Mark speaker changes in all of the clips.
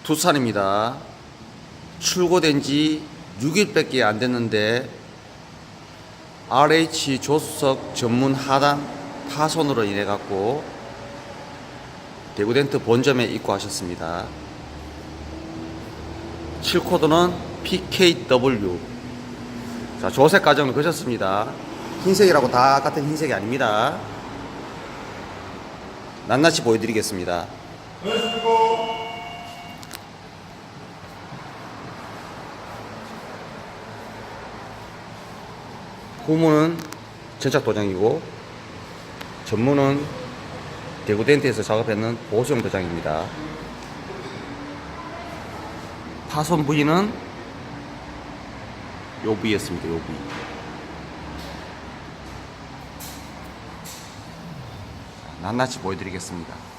Speaker 1: 투싼입니다. 출고된 지 6일밖에 안 됐는데 RH 조수석 전문 하단 파손으로 인해 갖고 대구덴트 본점에 입고하셨습니다. 7코드는 PKW. 자, 조색 과정을 거쳤습니다. 흰색이라고 다 같은 흰색이 아닙니다. 낱낱이 보여드리겠습니다. 후문은 전착 도장이고 전문은 대구덴트에서 작업했는 보수용 도장입니다. 파손 부위는 요 부위였습니다. 요 부위. 낱낱이 보여드리겠습니다.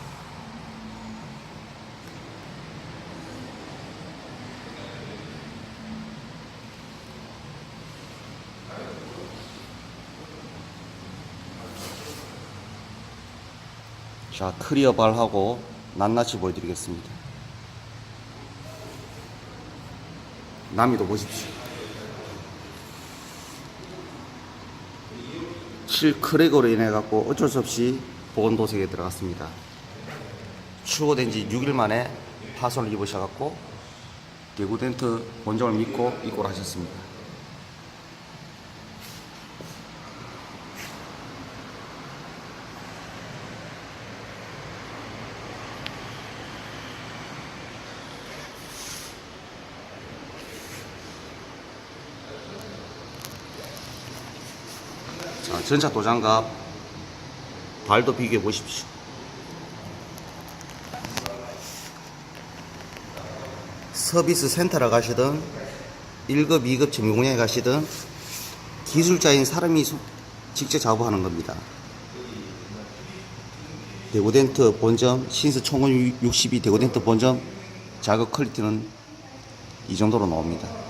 Speaker 1: 자, 클리어 발하고 낱낱이 보여드리겠습니다. 남이도 보십시오. 실 크랙으로 인해 갖고 어쩔 수 없이 보건 도색에 들어갔습니다. 출고된 지 6일 만에 파손을 입으셔갖고 대구덴트 본점을 믿고 입고를 하셨습니다. 자, 전차 도장과 발도 비교해 보십시오. 서비스 센터를 가시든 1급, 2급 전문공장에 가시든 기술자인 사람이 직접 작업하는 겁니다. 대구덴트 본점 신스 총은 62 대구덴트 본점 작업 퀄리티는 이 정도로 나옵니다.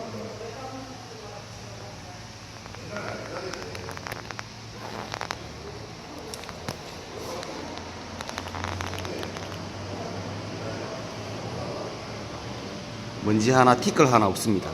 Speaker 1: 먼지 하나, 티끌 하나 없습니다.